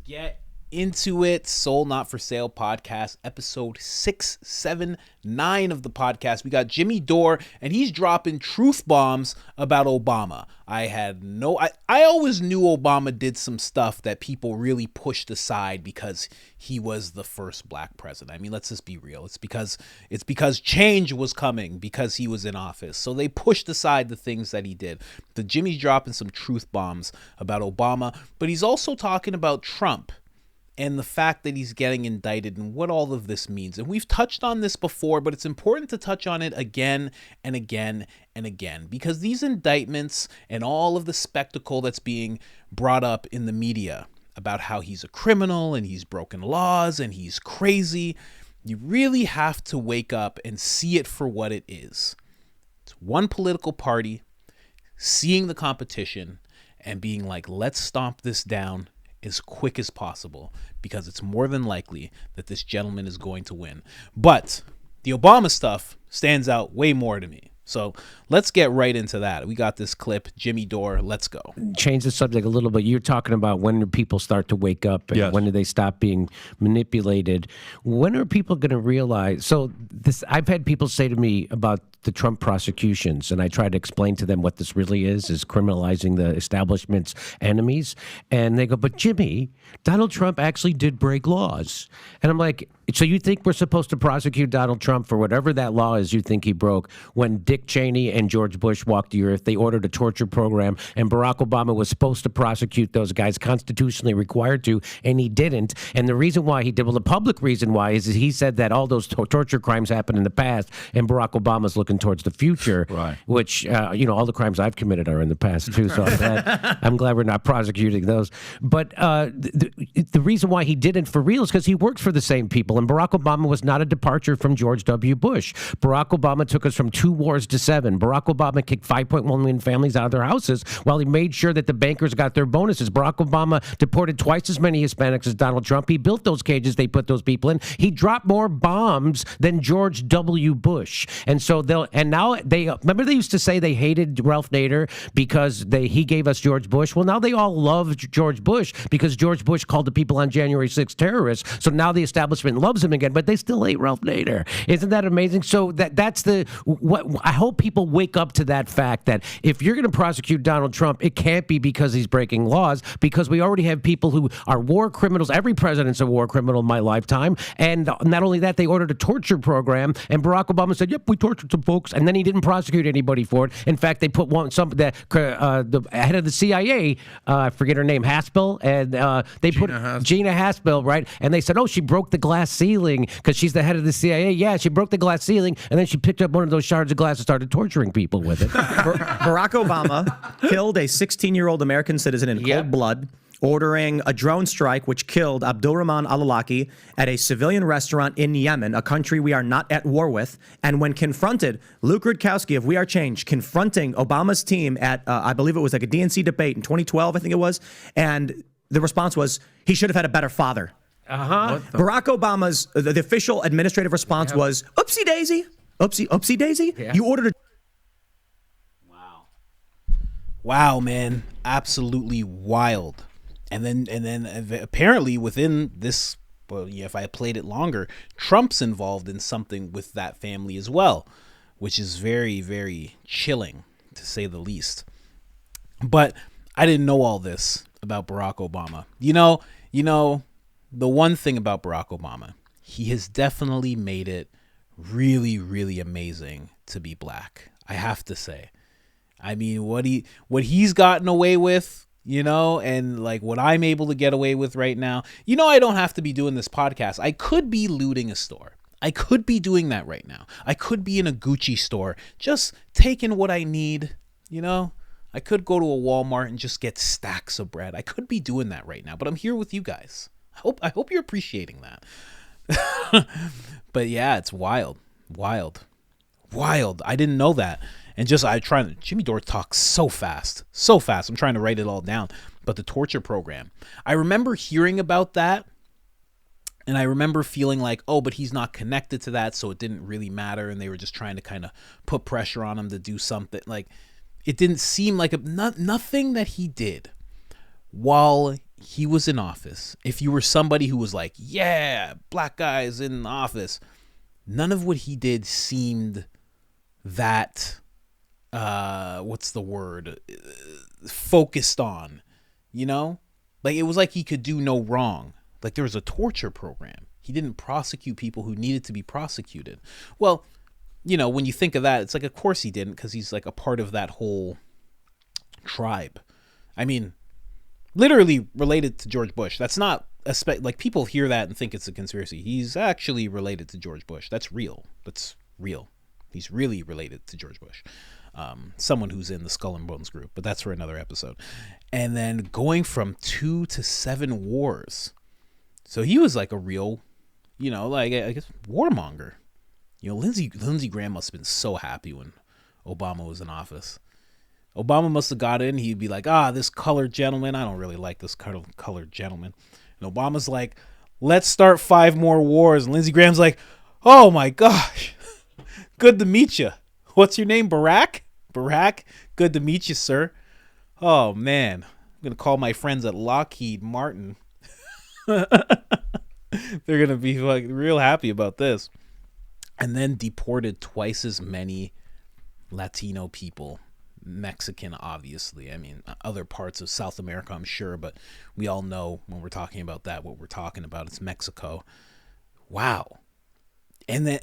Get into it. Soul Not For Sale podcast, episode 679 of the podcast. We got Jimmy Dore, and he's dropping truth bombs about Obama. I always knew Obama did some stuff that people really pushed aside because he was the first black president. I mean, let's just be real. It's because change was coming because he was in office. So they pushed aside the things that he did. The Jimmy's dropping some truth bombs about Obama, but he's also talking about Trump and the fact that he's getting indicted and what all of this means. And we've touched on this before, but it's important to touch on it again and again and again, because these indictments and all of the spectacle that's being brought up in the media about how he's a criminal and he's broken laws and he's crazy, you really have to wake up and see it for what it is. It's one political party seeing the competition and being like, let's stomp this down as quick as possible, because it's more than likely that this gentleman is going to win. But the Obama stuff stands out way more to me. So let's get right into that. We got this clip. Jimmy Dore, let's go. Change the subject a little bit. You're talking about when do people start to wake up and Yes. when do they stop being manipulated? When are people going to realize? So this, I've had people say to me about the Trump prosecutions, and I try to explain to them what this really is criminalizing the establishment's enemies. And they go, but Jimmy, Donald Trump actually did break laws. And I'm like, so you think we're supposed to prosecute Donald Trump for whatever that law is you think he broke? When Dick Cheney and George Bush walked the earth, they ordered a torture program, and Barack Obama was supposed to prosecute those guys, constitutionally required to, and he didn't. And the reason why he did, well, the public reason why is he said that all those torture crimes happened in the past, and Barack Obama's looking towards the future, right? Which, all the crimes I've committed are in the past, too, so I'm glad we're not prosecuting those. But the reason why he didn't for real is because he works for the same people, and Barack Obama was not a departure from George W. Bush. Barack Obama took us from 2 wars to 7. Barack Obama kicked 5.1 million families out of their houses while he made sure that the bankers got their bonuses. Barack Obama deported twice as many Hispanics as Donald Trump. He built those cages they put those people in. He dropped more bombs than George W. Bush. And so now they remember they used to say they hated Ralph Nader because he gave us George Bush. Well, now they all love George Bush because George Bush called the people on January 6th terrorists. So now the establishment loves him again, but they still hate Ralph Nader. Isn't that amazing? So that's what I hope people wake up to, that fact that if you're going to prosecute Donald Trump, it can't be because he's breaking laws, because we already have people who are war criminals. Every president's a war criminal in my lifetime. And not only that, they ordered a torture program, and Barack Obama said, yep, we tortured some folks, and then he didn't prosecute anybody for it. In fact, they put the head of the CIA, I forget her name, Haspel, and they put Gina Haspel, right? And they said, oh, she broke the glass ceiling because she's the head of the CIA. Yeah, she broke the glass ceiling, and then she picked up one of those shards of glass and started torturing people with it. Barack Obama killed a 16-year-old American citizen in cold blood, ordering a drone strike which killed Abdulrahman al-Awlaki at a civilian restaurant in Yemen, a country we are not at war with. And when confronted, Luke Rudkowski of We Are Change confronting Obama's team at, I believe it was like a DNC debate in 2012, I think it was, and the response was, he should have had a better father. Barack Obama's, the official administrative response was, oopsie daisy, oopsie daisy. Yeah. You ordered a... Wow, man. Absolutely wild. And then apparently within this, if I played it longer, Trump's involved in something with that family as well, which is very, very chilling, to say the least. But I didn't know all this about Barack Obama. You know, the one thing about Barack Obama, he has definitely made it really, really amazing to be black, I have to say. I mean, what he's gotten away with, and like what I'm able to get away with right now. I don't have to be doing this podcast. I could be looting a store. I could be doing that right now. I could be in a Gucci store, just taking what I need, I could go to a Walmart and just get stacks of bread. I could be doing that right now, but I'm here with you guys. I hope you're appreciating that. But yeah, it's wild. I didn't know that. And Jimmy Dore talks so fast. I'm trying to write it all down. But the torture program, I remember hearing about that. And I remember feeling like, oh, but he's not connected to that, so it didn't really matter. And they were just trying to kind of put pressure on him to do something. Like, it didn't seem like nothing that he did while he was in office, if you were somebody who was like, yeah, black guys in office, none of what he did seemed that, what's the word, focused on, you know? Like, it was like he could do no wrong. Like, there was a torture program. He didn't prosecute people who needed to be prosecuted. Well, you know, when you think of that, it's like, of course he didn't, because he's like a part of that whole tribe. I mean, literally related to George Bush. That's not like, people hear that and think it's a conspiracy. He's actually related to George Bush. That's real. That's real. He's really related to George Bush. Someone who's in the Skull and Bones group, but that's for another episode. And then going from 2 to 7 wars. So he was like a real, you know, like, I guess, warmonger. You know, Lindsey Graham must have been so happy when Obama was in office. Obama must have got in. He'd be like, this colored gentleman. I don't really like this colored gentleman. And Obama's like, let's start 5 more wars. And Lindsey Graham's like, oh my gosh, good to meet you. What's your name? Barack? Barack? Good to meet you, sir. Oh man, I'm going to call my friends at Lockheed Martin. They're going to be like real happy about this. And then deported twice as many Latino people. Mexican, obviously. I mean, other parts of South America, I'm sure, but we all know when we're talking about that, what we're talking about. It's Mexico. Wow. And then,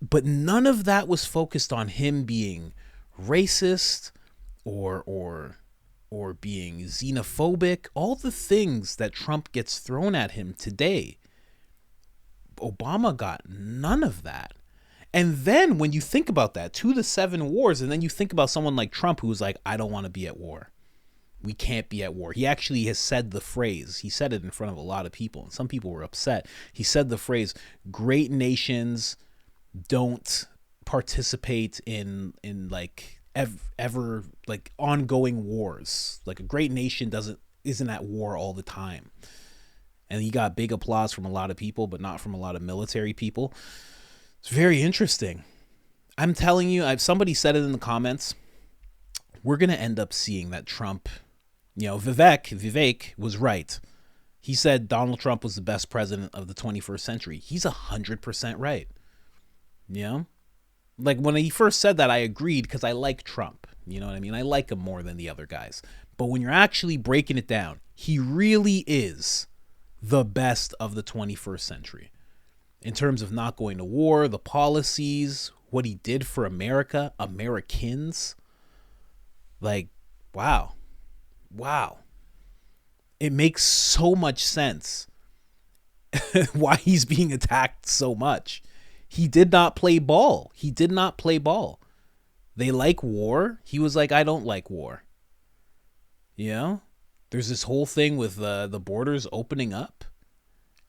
but none of that was focused on him being racist or being xenophobic. All the things that Trump gets thrown at him today, Obama got none of that. And then when you think about that, 2 to 7 wars, and then you think about someone like Trump who's like, I don't want to be at war. We can't be at war. He actually has said the phrase. He said it in front of a lot of people, and some people were upset. He said the phrase, great nations don't participate in like ever like ongoing wars. Like, a great nation isn't at war all the time. And he got big applause from a lot of people, but not from a lot of military people. It's very interesting. I'm telling you, somebody said it in the comments. We're going to end up seeing that Trump, you know, Vivek was right. He said Donald Trump was the best president of the 21st century. He's 100% right. You know? Like, when he first said that, I agreed because I like Trump. You know what I mean? I like him more than the other guys. But when you're actually breaking it down, he really is the best of the 21st century. In terms of not going to war, the policies, what he did for America, Americans. Like, wow. It makes so much sense why he's being attacked so much. He did not play ball. They like war. He was like, I don't like war. You know? There's this whole thing with the borders opening up.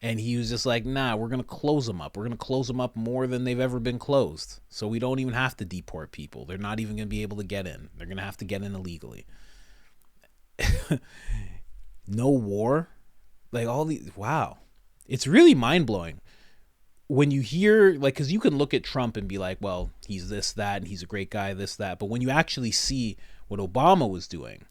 And he was just like, nah, we're going to close them up. We're going to close them up more than they've ever been closed. So we don't even have to deport people. They're not even going to be able to get in. They're going to have to get in illegally. No war. Like, all these, wow. It's really mind-blowing. When you hear, like, because you can look at Trump and be like, well, he's this, that, and he's a great guy, this, that. But when you actually see what Obama was doing,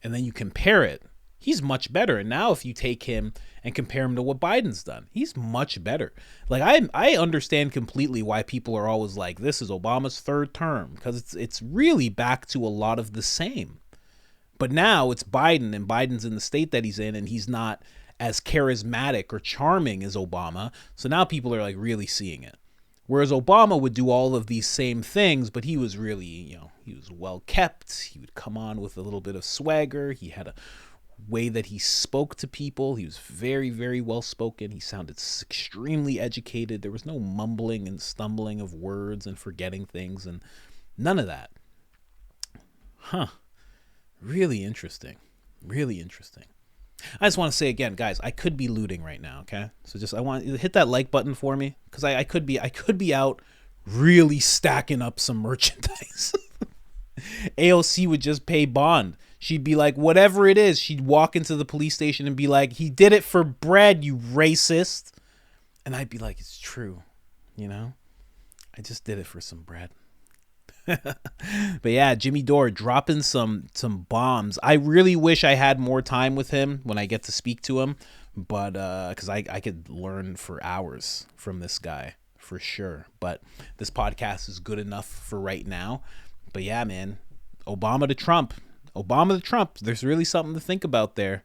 and then you compare it, he's much better. And now if you take him and compare him to what Biden's done, he's much better. Like, I understand completely why people are always like, this is Obama's 3rd term, because it's really back to a lot of the same. But now it's Biden, and Biden's in the state that he's in, and he's not as charismatic or charming as Obama. So now people are like really seeing it. Whereas Obama would do all of these same things, but he was really, you know, he was well kept. He would come on with a little bit of swagger. He had a way that he spoke to people. He was very, very well spoken. He sounded extremely educated. There was no mumbling and stumbling of words and forgetting things, and none of that. Really interesting. I just want to say again, guys, I could be looting right now, okay? So I want you to hit that like button for me, because I could be out really stacking up some merchandise. AOC would just pay bond. She'd be like, whatever it is, she'd walk into the police station and be like, he did it for bread, you racist. And I'd be like, it's true, you know? I just did it for some bread. But yeah, Jimmy Dore dropping some bombs. I really wish I had more time with him when I get to speak to him, but because I could learn for hours from this guy for sure. But this podcast is good enough for right now. But yeah, man, Obama to Trump. There's really something to think about there.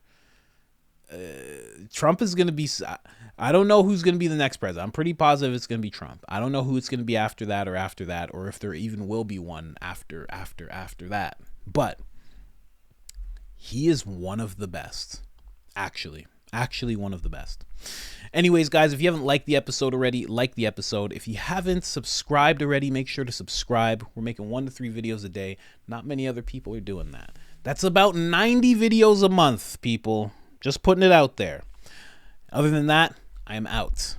Trump is going to be, I don't know who's going to be the next president. I'm pretty positive it's going to be Trump. I don't know who it's going to be after that, or if there even will be one after that. But he is one of the best. Actually one of the best. Anyways, guys, if you haven't liked the episode already, like the episode. If you haven't subscribed already, make sure to subscribe. We're making 1 to 3 videos a day. Not many other people are doing that. That's about 90 videos a month, people. Just putting it out there. Other than that, I am out.